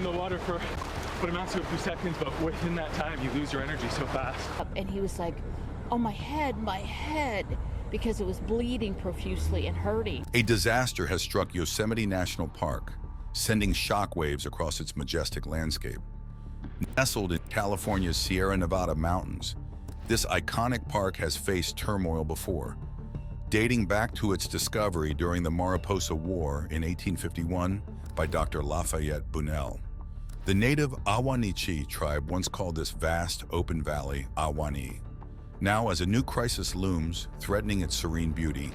in the water for what amounts to a few seconds, but within that time, you lose your energy so fast. And he was like, oh, my head, because it was bleeding profusely and hurting. A disaster has struck Yosemite National Park, sending shockwaves across its majestic landscape. Nestled in California's Sierra Nevada mountains, this iconic park has faced turmoil before, dating back to its discovery during the Mariposa War in 1851 by Dr. Lafayette Bunel. The native Ahwahneechee tribe once called this vast, open valley Ahwahneechee. Now, as a new crisis looms, threatening its serene beauty,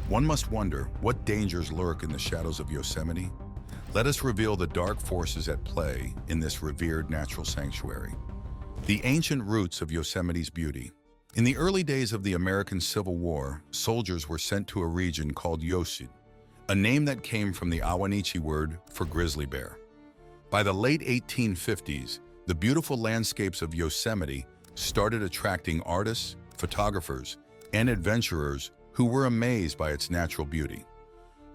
one must wonder what dangers lurk in the shadows of Yosemite. Let us reveal the dark forces at play in this revered natural sanctuary. The ancient roots of Yosemite's beauty. In the early days of the American Civil War, soldiers were sent to a region called Yose, a name that came from the Ahwahneechee word for grizzly bear. By the late 1850s, the beautiful landscapes of Yosemite started attracting artists, photographers, and adventurers who were amazed by its natural beauty.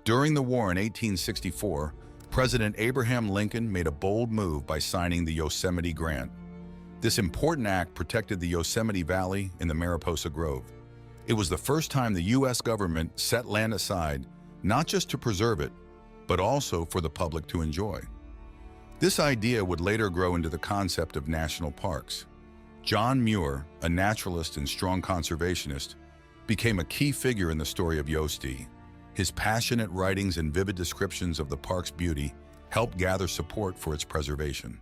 During the war in 1864, President Abraham Lincoln made a bold move by signing the Yosemite Grant. This important act protected the Yosemite Valley in the Mariposa Grove. It was the first time the U.S. government set land aside not just to preserve it, but also for the public to enjoy. This idea would later grow into the concept of national parks. John Muir, a naturalist and strong conservationist, became a key figure in the story of Yosemite. His passionate writings and vivid descriptions of the park's beauty helped gather support for its preservation.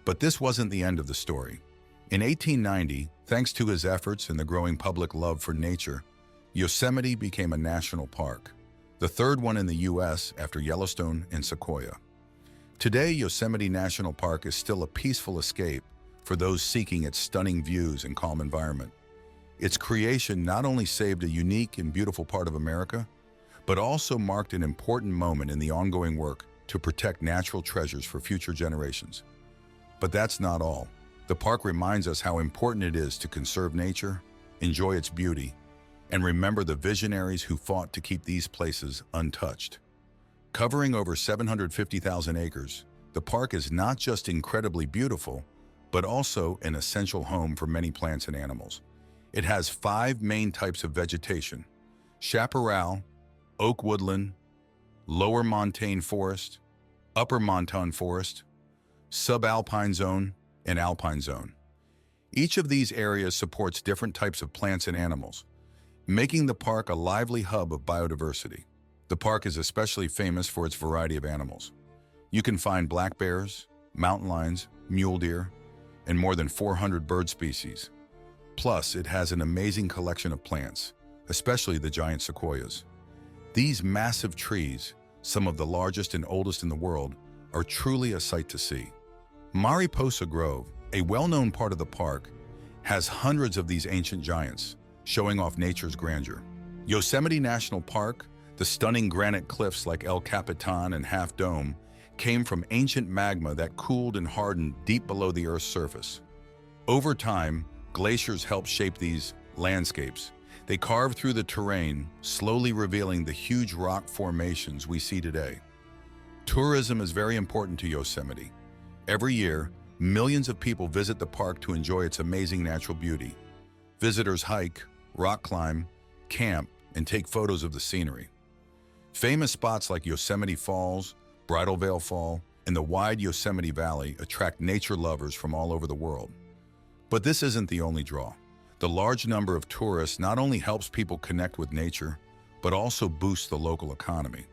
But this wasn't the end of the story. In 1890, thanks to his efforts and the growing public love for nature, Yosemite became a national park, the third one in the U.S. after Yellowstone and Sequoia. Today, Yosemite National Park is still a peaceful escape for those seeking its stunning views and calm environment. Its creation not only saved a unique and beautiful part of America, but also marked an important moment in the ongoing work to protect natural treasures for future generations. But that's not all. The park reminds us how important it is to conserve nature, enjoy its beauty, and remember the visionaries who fought to keep these places untouched. Covering over 750,000 acres, the park is not just incredibly beautiful, but also an essential home for many plants and animals. It has 5 main types of vegetation: chaparral, oak woodland, lower montane forest, upper montane forest, subalpine zone, and alpine zone. Each of these areas supports different types of plants and animals, making the park a lively hub of biodiversity. The park is especially famous for its variety of animals. You can find black bears, mountain lions, mule deer, and more than 400 bird species. Plus, it has an amazing collection of plants, especially the giant sequoias. These massive trees, some of the largest and oldest in the world, are truly a sight to see. Mariposa Grove, a well-known part of the park, has hundreds of these ancient giants, showing off nature's grandeur. Yosemite National Park, the stunning granite cliffs like El Capitan and Half Dome, came from ancient magma that cooled and hardened deep below the Earth's surface. Over time, glaciers helped shape these landscapes. They carved through the terrain, slowly revealing the huge rock formations we see today. Tourism is very important to Yosemite. Every year, millions of people visit the park to enjoy its amazing natural beauty. Visitors hike, rock climb, camp, and take photos of the scenery. Famous spots like Yosemite Falls, Bridal Veil Fall, and the wide Yosemite Valley attract nature lovers from all over the world. But this isn't the only draw. The large number of tourists not only helps people connect with nature, but also boosts the local economy.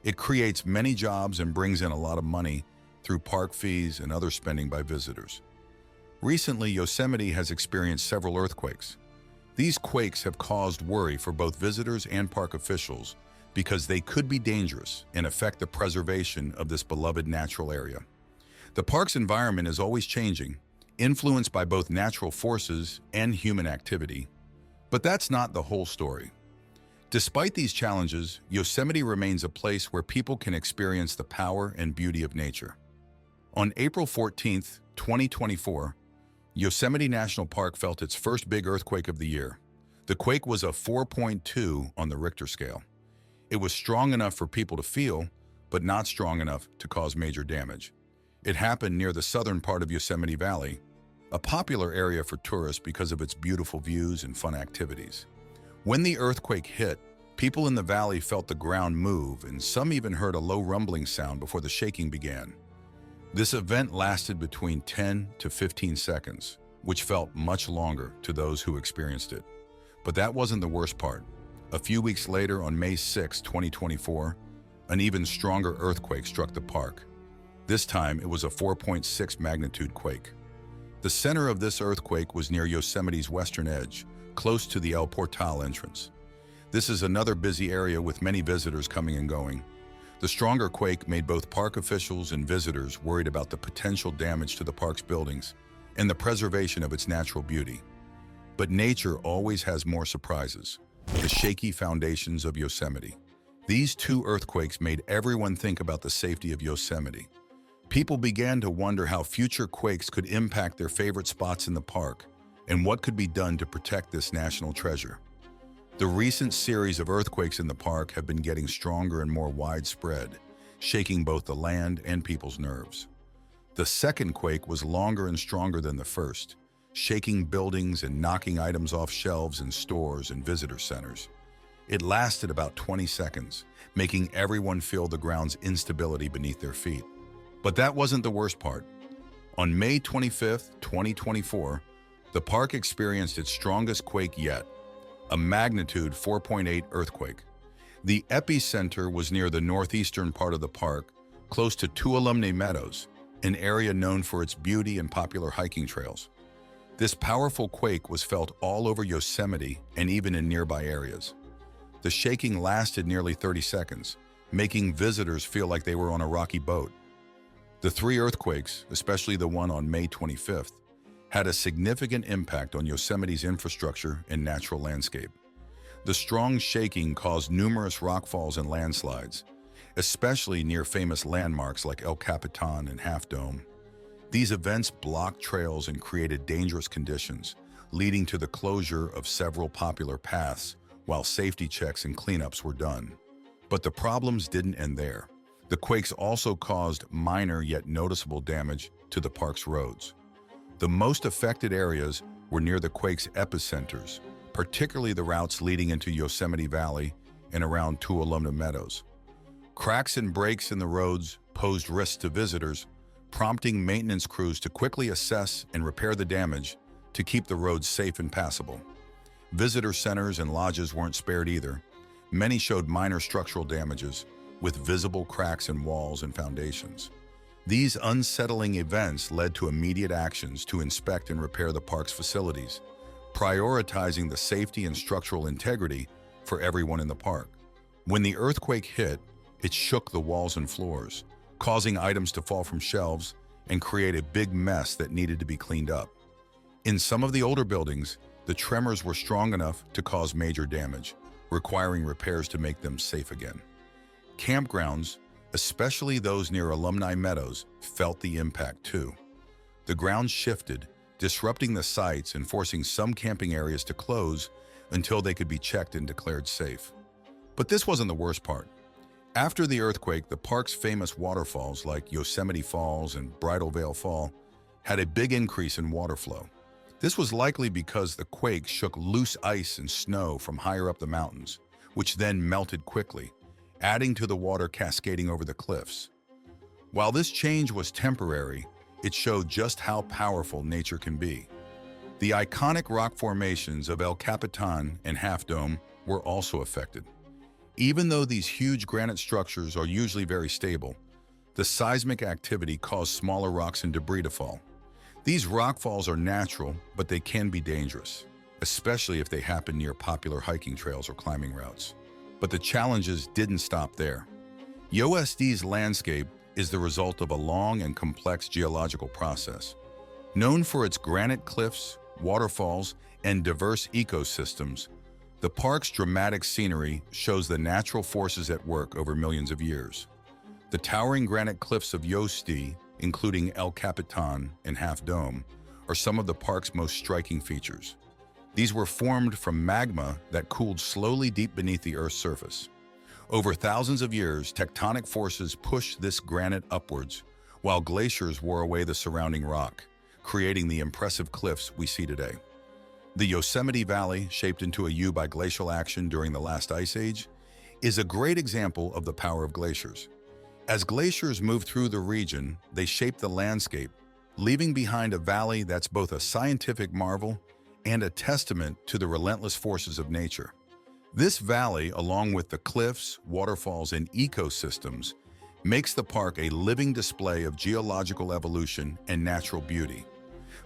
It creates many jobs and brings in a lot of money through park fees and other spending by visitors. Recently, Yosemite has experienced several earthquakes. These quakes have caused worry for both visitors and park officials because they could be dangerous and affect the preservation of this beloved natural area. The park's environment is always changing, influenced by both natural forces and human activity. But that's not the whole story. Despite these challenges, Yosemite remains a place where people can experience the power and beauty of nature. On April 14, 2024, Yosemite National Park felt its first big earthquake of the year. The quake was a 4.2 on the Richter scale. It was strong enough for people to feel, but not strong enough to cause major damage. It happened near the southern part of Yosemite Valley, a popular area for tourists because of its beautiful views and fun activities. When the earthquake hit, people in the valley felt the ground move, and some even heard a low rumbling sound before the shaking began. This event lasted between 10 to 15 seconds, which felt much longer to those who experienced it. But that wasn't the worst part. A few weeks later, on May 6, 2024, an even stronger earthquake struck the park. This time, it was a 4.6 magnitude quake. The center of this earthquake was near Yosemite's western edge, close to the El Portal entrance. This is another busy area with many visitors coming and going. The stronger quake made both park officials and visitors worried about the potential damage to the park's buildings and the preservation of its natural beauty. But nature always has more surprises. The shaky foundations of Yosemite. These two earthquakes made everyone think about the safety of Yosemite. People began to wonder how future quakes could impact their favorite spots in the park and what could be done to protect this national treasure. The recent series of earthquakes in the park have been getting stronger and more widespread, shaking both the land and people's nerves. The second quake was longer and stronger than the first, shaking buildings and knocking items off shelves in stores and visitor centers. It lasted about 20 seconds, making everyone feel the ground's instability beneath their feet. But that wasn't the worst part. On May 25, 2024, the park experienced its strongest quake yet, a magnitude 4.8 earthquake. The epicenter was near the northeastern part of the park, close to Tuolumne Meadows, an area known for its beauty and popular hiking trails. This powerful quake was felt all over Yosemite and even in nearby areas. The shaking lasted nearly 30 seconds, making visitors feel like they were on a rocky boat. The three earthquakes, especially the one on May 25th, had a significant impact on Yosemite's infrastructure and natural landscape. The strong shaking caused numerous rockfalls and landslides, especially near famous landmarks like El Capitan and Half Dome. These events blocked trails and created dangerous conditions, leading to the closure of several popular paths while safety checks and cleanups were done. But the problems didn't end there. The quakes also caused minor yet noticeable damage to the park's roads. The most affected areas were near the quake's epicenters, particularly the routes leading into Yosemite Valley and around Tuolumne Meadows. Cracks and breaks in the roads posed risks to visitors, prompting maintenance crews to quickly assess and repair the damage to keep the roads safe and passable. Visitor centers and lodges weren't spared either. Many showed minor structural damages, with visible cracks in walls and foundations. These unsettling events led to immediate actions to inspect and repair the park's facilities, prioritizing the safety and structural integrity for everyone in the park. When the earthquake hit, it shook the walls and floors, causing items to fall from shelves and create a big mess that needed to be cleaned up. In some of the older buildings, the tremors were strong enough to cause major damage, requiring repairs to make them safe again. Campgrounds, especially those near Alumni Meadows, felt the impact too. The ground shifted, disrupting the sites and forcing some camping areas to close until they could be checked and declared safe. But this wasn't the worst part. After the earthquake, the park's famous waterfalls like Yosemite Falls and Bridal Veil Fall had a big increase in water flow. This was likely because the quake shook loose ice and snow from higher up the mountains, which then melted quickly, adding to the water cascading over the cliffs. While this change was temporary, it showed just how powerful nature can be. The iconic rock formations of El Capitan and Half Dome were also affected. Even though these huge granite structures are usually very stable, the seismic activity caused smaller rocks and debris to fall. These rockfalls are natural, but they can be dangerous, especially if they happen near popular hiking trails or climbing routes. But the challenges didn't stop there. Yosemite's landscape is the result of a long and complex geological process. Known for its granite cliffs, waterfalls, and diverse ecosystems, the park's dramatic scenery shows the natural forces at work over millions of years. The towering granite cliffs of Yose, including El Capitan and Half Dome, are some of the park's most striking features. These were formed from magma that cooled slowly deep beneath the Earth's surface. Over thousands of years, tectonic forces pushed this granite upwards, while glaciers wore away the surrounding rock, creating the impressive cliffs we see today. The Yosemite Valley, shaped into a U by glacial action during the last ice age, is a great example of the power of glaciers. As glaciers move through the region, they shape the landscape, leaving behind a valley that's both a scientific marvel and a testament to the relentless forces of nature. This valley, along with the cliffs, waterfalls, and ecosystems, makes the park a living display of geological evolution and natural beauty.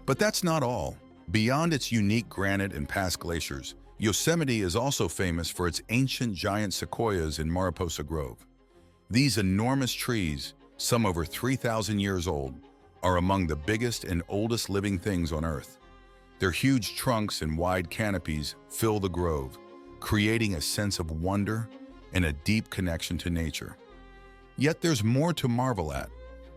But that's not all. Beyond its unique granite and past glaciers, Yosemite is also famous for its ancient giant sequoias in Mariposa Grove. These enormous trees, some over 3,000 years old, are among the biggest and oldest living things on Earth. Their huge trunks and wide canopies fill the grove, creating a sense of wonder and a deep connection to nature. Yet there's more to marvel at.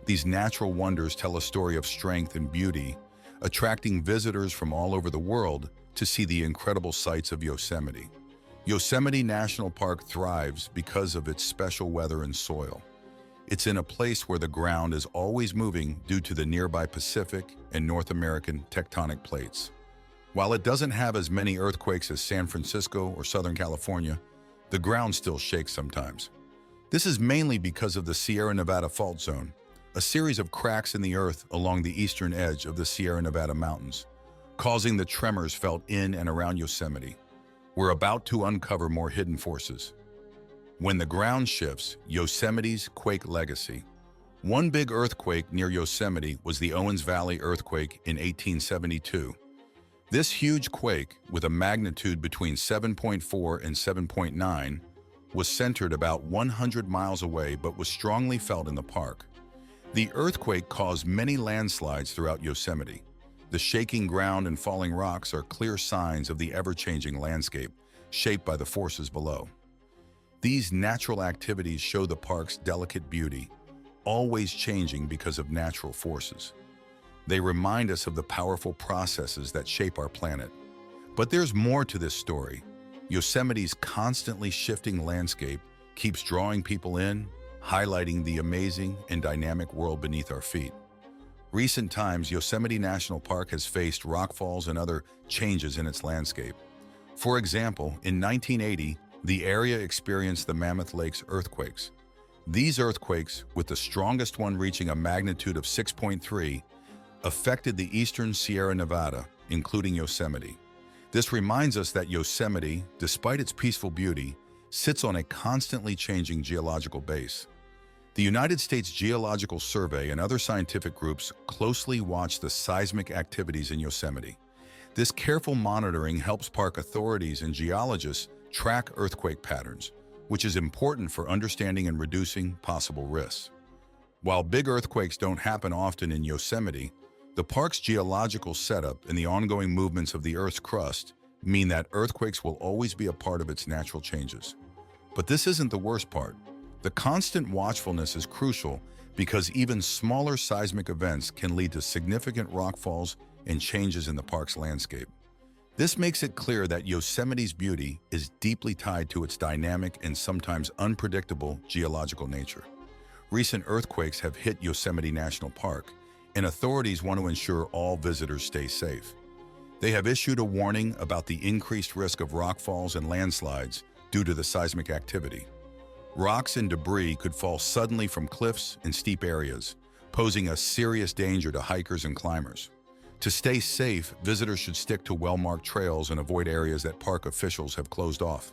These natural wonders tell a story of strength and beauty, attracting visitors from all over the world to see the incredible sights of Yosemite. Yosemite National Park thrives because of its special weather and soil. It's in a place where the ground is always moving due to the nearby Pacific and North American tectonic plates. While it doesn't have as many earthquakes as San Francisco or Southern California, the ground still shakes sometimes. This is mainly because of the Sierra Nevada Fault Zone, a series of cracks in the earth along the eastern edge of the Sierra Nevada mountains, causing the tremors felt in and around Yosemite. We're about to uncover more hidden forces. When the ground shifts, Yosemite's quake legacy. One big earthquake near Yosemite was the Owens Valley earthquake in 1872. This huge quake, with a magnitude between 7.4 and 7.9, was centered about 100 miles away but was strongly felt in the park. The earthquake caused many landslides throughout Yosemite. The shaking ground and falling rocks are clear signs of the ever-changing landscape, shaped by the forces below. These natural activities show the park's delicate beauty, always changing because of natural forces. They remind us of the powerful processes that shape our planet. But there's more to this story. Yosemite's constantly shifting landscape keeps drawing people in, highlighting the amazing and dynamic world beneath our feet. Recent times, Yosemite National Park has faced rockfalls and other changes in its landscape. For example, in 1980, the area experienced the Mammoth Lakes earthquakes. These earthquakes, with the strongest one reaching a magnitude of 6.3, affected the eastern Sierra Nevada, including Yosemite. This reminds us that Yosemite, despite its peaceful beauty, sits on a constantly changing geological base. The United States Geological Survey and other scientific groups closely watch the seismic activities in Yosemite. This careful monitoring helps park authorities and geologists track earthquake patterns, which is important for understanding and reducing possible risks. While big earthquakes don't happen often in Yosemite, the park's geological setup and the ongoing movements of the Earth's crust mean that earthquakes will always be a part of its natural changes. But this isn't the worst part. The constant watchfulness is crucial because even smaller seismic events can lead to significant rockfalls and changes in the park's landscape. This makes it clear that Yosemite's beauty is deeply tied to its dynamic and sometimes unpredictable geological nature. Recent earthquakes have hit Yosemite National Park, and authorities want to ensure all visitors stay safe. They have issued a warning about the increased risk of rockfalls and landslides due to the seismic activity. Rocks and debris could fall suddenly from cliffs and steep areas, posing a serious danger to hikers and climbers. To stay safe, visitors should stick to well-marked trails and avoid areas that park officials have closed off.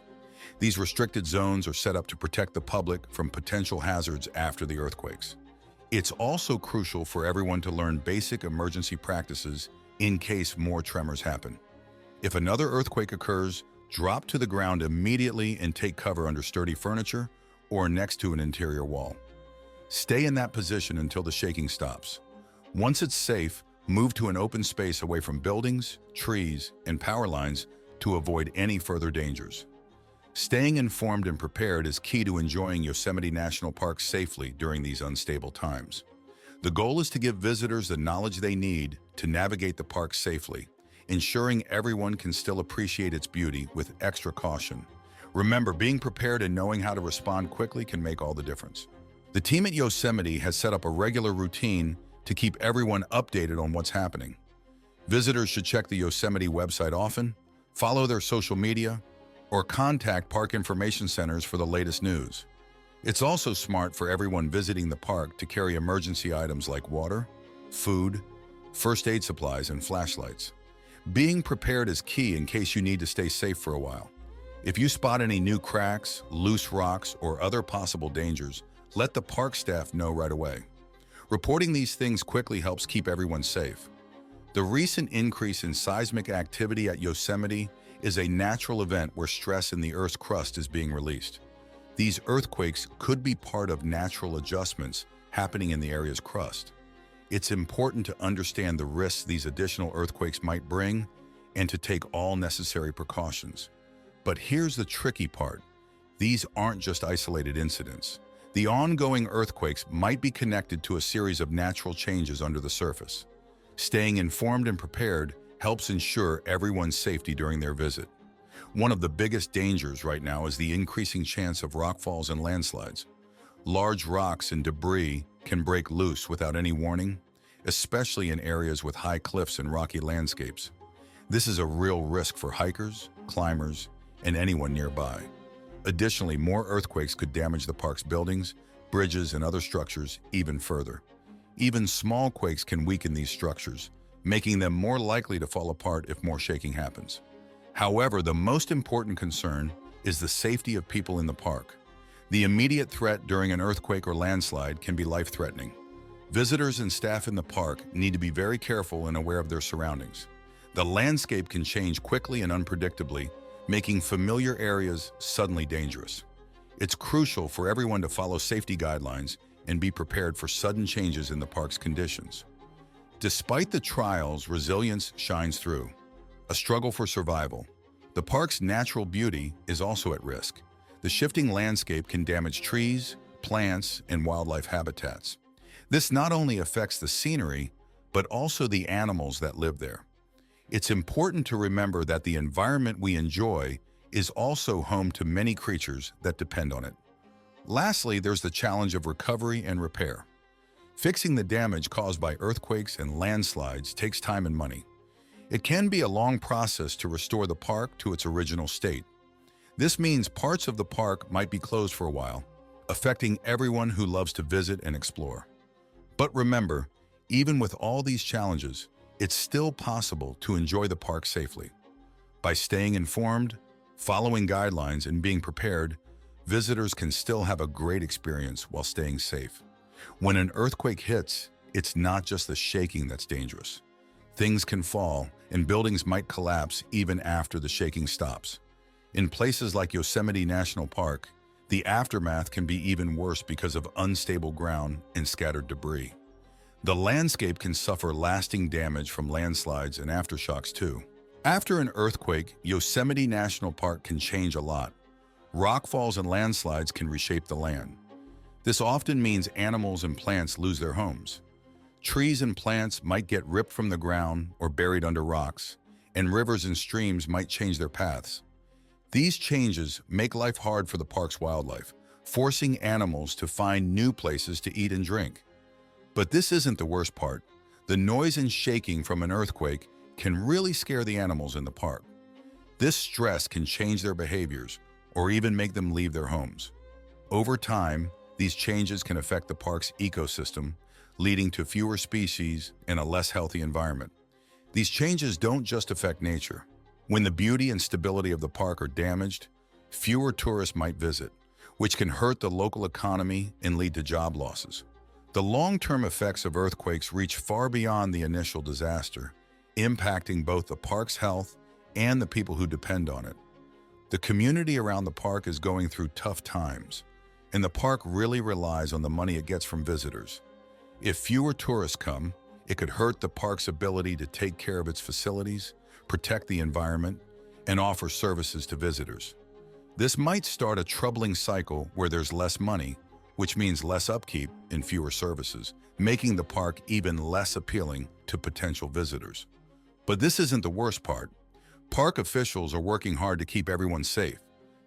These restricted zones are set up to protect the public from potential hazards after the earthquakes. It's also crucial for everyone to learn basic emergency practices in case more tremors happen. If another earthquake occurs, drop to the ground immediately and take cover under sturdy furniture or next to an interior wall. Stay in that position until the shaking stops. Once it's safe, move to an open space away from buildings, trees, and power lines to avoid any further dangers. Staying informed and prepared is key to enjoying Yosemite National Park safely during these unstable times. The goal is to give visitors the knowledge they need to navigate the park safely, ensuring everyone can still appreciate its beauty with extra caution. Remember, being prepared and knowing how to respond quickly can make all the difference. The team at Yosemite has set up a regular routine to keep everyone updated on what's happening. Visitors should check the Yosemite website often, follow their social media, or contact park information centers for the latest news. It's also smart for everyone visiting the park to carry emergency items like water, food, first aid supplies, and flashlights. Being prepared is key in case you need to stay safe for a while. If you spot any new cracks, loose rocks, or other possible dangers, let the park staff know right away. Reporting these things quickly helps keep everyone safe. The recent increase in seismic activity at Yosemite is a natural event where stress in the Earth's crust is being released. These earthquakes could be part of natural adjustments happening in the area's crust. It's important to understand the risks these additional earthquakes might bring and to take all necessary precautions. But here's the tricky part. These aren't just isolated incidents. The ongoing earthquakes might be connected to a series of natural changes under the surface. Staying informed and prepared helps ensure everyone's safety during their visit. One of the biggest dangers right now is the increasing chance of rockfalls and landslides. Large rocks and debris can break loose without any warning, especially in areas with high cliffs and rocky landscapes. This is a real risk for hikers, climbers, and anyone nearby. Additionally, more earthquakes could damage the park's buildings, bridges, and other structures even further. Even small quakes can weaken these structures, making them more likely to fall apart if more shaking happens. However, the most important concern is the safety of people in the park. The immediate threat during an earthquake or landslide can be life-threatening. Visitors and staff in the park need to be very careful and aware of their surroundings. The landscape can change quickly and unpredictably, making familiar areas suddenly dangerous. It's crucial for everyone to follow safety guidelines and be prepared for sudden changes in the park's conditions. Despite the trials, resilience shines through. A struggle for survival. The park's natural beauty is also at risk. The shifting landscape can damage trees, plants, and wildlife habitats. This not only affects the scenery, but also the animals that live there. It's important to remember that the environment we enjoy is also home to many creatures that depend on it. Lastly, there's the challenge of recovery and repair. Fixing the damage caused by earthquakes and landslides takes time and money. It can be a long process to restore the park to its original state. This means parts of the park might be closed for a while, affecting everyone who loves to visit and explore. But remember, even with all these challenges, it's still possible to enjoy the park safely. By staying informed, following guidelines, and being prepared, visitors can still have a great experience while staying safe. When an earthquake hits, it's not just the shaking that's dangerous. Things can fall, and buildings might collapse even after the shaking stops. In places like Yosemite National Park, the aftermath can be even worse because of unstable ground and scattered debris. The landscape can suffer lasting damage from landslides and aftershocks too. After an earthquake, Yosemite National Park can change a lot. Rockfalls and landslides can reshape the land. This often means animals and plants lose their homes. Trees and plants might get ripped from the ground or buried under rocks, and rivers and streams might change their paths. These changes make life hard for the park's wildlife, forcing animals to find new places to eat and drink. But this isn't the worst part. The noise and shaking from an earthquake can really scare the animals in the park. This stress can change their behaviors or even make them leave their homes. Over time, these changes can affect the park's ecosystem, leading to fewer species and a less healthy environment. These changes don't just affect nature. When the beauty and stability of the park are damaged, fewer tourists might visit, which can hurt the local economy and lead to job losses. The long-term effects of earthquakes reach far beyond the initial disaster, impacting both the park's health and the people who depend on it. The community around the park is going through tough times, and the park really relies on the money it gets from visitors. If fewer tourists come, it could hurt the park's ability to take care of its facilities, protect the environment, and offer services to visitors. This might start a troubling cycle where there's less money, which means less upkeep and fewer services, making the park even less appealing to potential visitors. But this isn't the worst part. Park officials are working hard to keep everyone safe.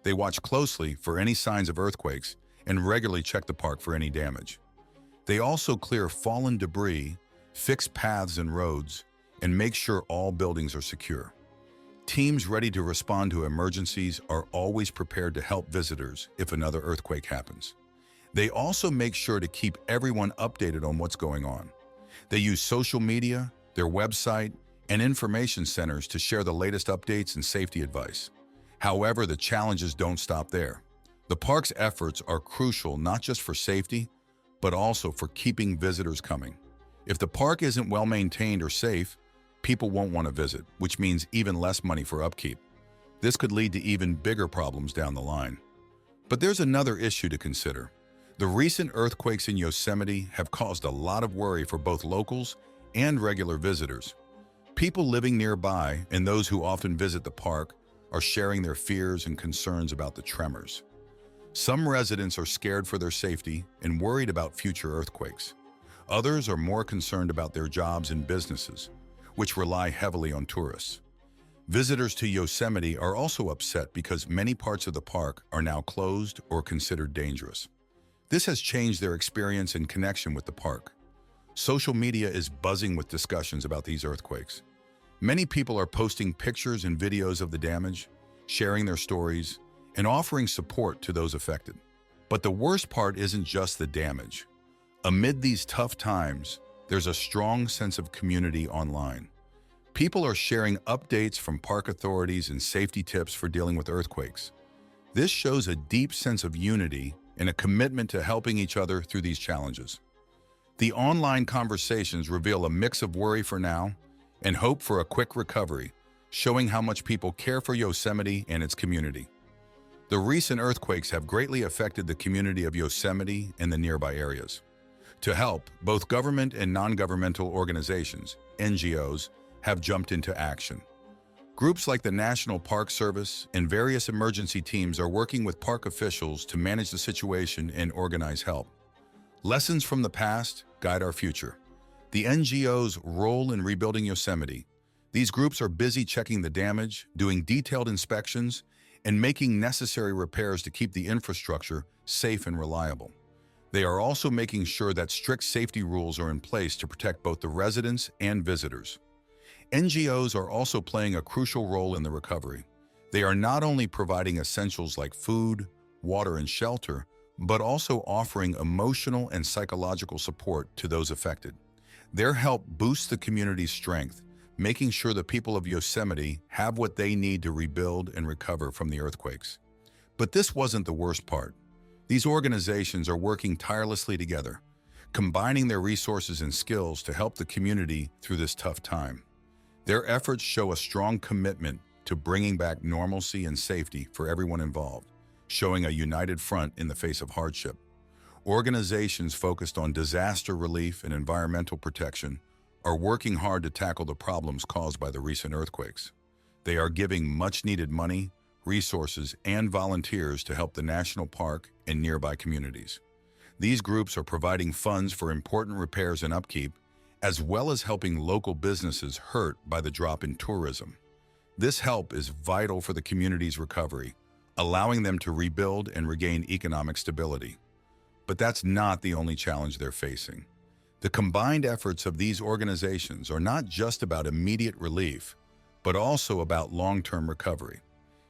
They watch closely for any signs of earthquakes and regularly check the park for any damage. They also clear fallen debris, fix paths and roads, and make sure all buildings are secure. Teams ready to respond to emergencies are always prepared to help visitors if another earthquake happens. They also make sure to keep everyone updated on what's going on. They use social media, their website, and information centers to share the latest updates and safety advice. However, the challenges don't stop there. The park's efforts are crucial not just for safety, but also for keeping visitors coming. If the park isn't well maintained or safe, people won't want to visit, which means even less money for upkeep. This could lead to even bigger problems down the line. But there's another issue to consider. The recent earthquakes in Yosemite have caused a lot of worry for both locals and regular visitors. People living nearby and those who often visit the park are sharing their fears and concerns about the tremors. Some residents are scared for their safety and worried about future earthquakes. Others are more concerned about their jobs and businesses, which rely heavily on tourists. Visitors to Yosemite are also upset because many parts of the park are now closed or considered dangerous. This has changed their experience and connection with the park. Social media is buzzing with discussions about these earthquakes. Many people are posting pictures and videos of the damage, sharing their stories, and offering support to those affected. But the worst part isn't just the damage. Amid these tough times, there's a strong sense of community online. People are sharing updates from park authorities and safety tips for dealing with earthquakes. This shows a deep sense of unity and a commitment to helping each other through these challenges. The online conversations reveal a mix of worry for now and hope for a quick recovery, showing how much people care for Yosemite and its community. The recent earthquakes have greatly affected the community of Yosemite and the nearby areas. To help, both government and non-governmental organizations, NGOs, have jumped into action. Groups like the National Park Service and various emergency teams are working with park officials to manage the situation and organize help. Lessons from the past guide our future. The NGO's role in rebuilding Yosemite. These groups are busy checking the damage, doing detailed inspections, and making necessary repairs to keep the infrastructure safe and reliable. They are also making sure that strict safety rules are in place to protect both the residents and visitors. NGOs are also playing a crucial role in the recovery. They are not only providing essentials like food, water, and shelter, but also offering emotional and psychological support to those affected. Their help boosts the community's strength, making sure the people of Yosemite have what they need to rebuild and recover from the earthquakes. But this wasn't the worst part. These organizations are working tirelessly together, combining their resources and skills to help the community through this tough time. Their efforts show a strong commitment to bringing back normalcy and safety for everyone involved, showing a united front in the face of hardship. Organizations focused on disaster relief and environmental protection are working hard to tackle the problems caused by the recent earthquakes. They are giving much-needed money, resources, and volunteers to help the national park and nearby communities. These groups are providing funds for important repairs and upkeep, as well as helping local businesses hurt by the drop in tourism. This help is vital for the community's recovery, allowing them to rebuild and regain economic stability. But that's not the only challenge they're facing. The combined efforts of these organizations are not just about immediate relief, but also about long-term recovery.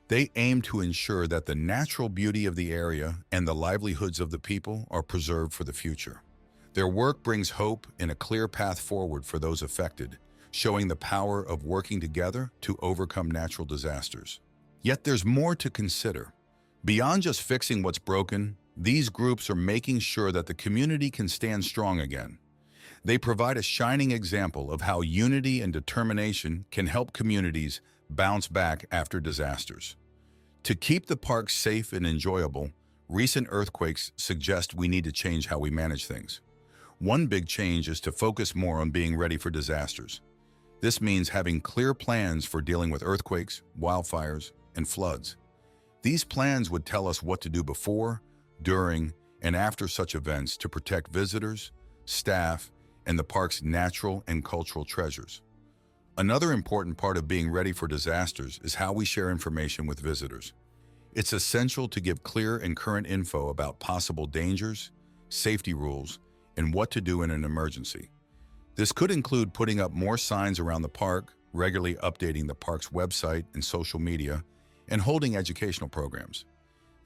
They aim to ensure that the natural beauty of the area and the livelihoods of the people are preserved for the future. Their work brings hope and a clear path forward for those affected, showing the power of working together to overcome natural disasters. Yet there's more to consider. Beyond just fixing what's broken, these groups are making sure that the community can stand strong again. They provide a shining example of how unity and determination can help communities bounce back after disasters. To keep the park safe and enjoyable, recent earthquakes suggest we need to change how we manage things. One big change is to focus more on being ready for disasters. This means having clear plans for dealing with earthquakes, wildfires, and floods. These plans would tell us what to do before, during, and after such events to protect visitors, staff, and the park's natural and cultural treasures. Another important part of being ready for disasters is how we share information with visitors. It's essential to give clear and current info about possible dangers, safety rules, and what to do in an emergency. This could include putting up more signs around the park, regularly updating the park's website and social media, and holding educational programs.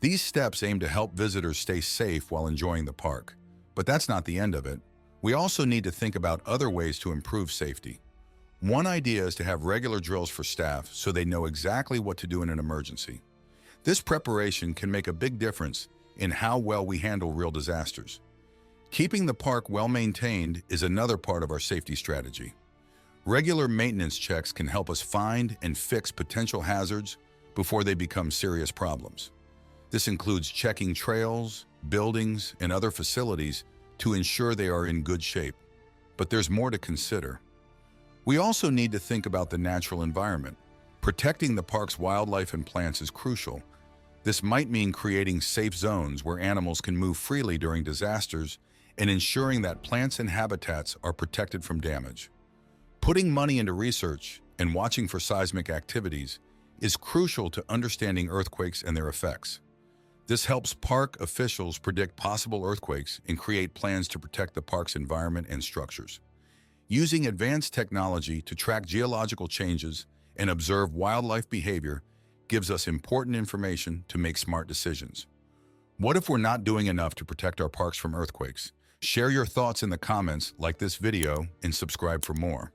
These steps aim to help visitors stay safe while enjoying the park. But that's not the end of it. We also need to think about other ways to improve safety. One idea is to have regular drills for staff so they know exactly what to do in an emergency. This preparation can make a big difference in how well we handle real disasters. Keeping the park well maintained is another part of our safety strategy. Regular maintenance checks can help us find and fix potential hazards before they become serious problems. This includes checking trails, buildings, and other facilities to ensure they are in good shape. But there's more to consider. We also need to think about the natural environment. Protecting the park's wildlife and plants is crucial. This might mean creating safe zones where animals can move freely during disasters and ensuring that plants and habitats are protected from damage. Putting money into research and watching for seismic activities is crucial to understanding earthquakes and their effects. This helps park officials predict possible earthquakes and create plans to protect the park's environment and structures. Using advanced technology to track geological changes and observe wildlife behavior gives us important information to make smart decisions. What if we're not doing enough to protect our parks from earthquakes? Share your thoughts in the comments, like this video, and subscribe for more.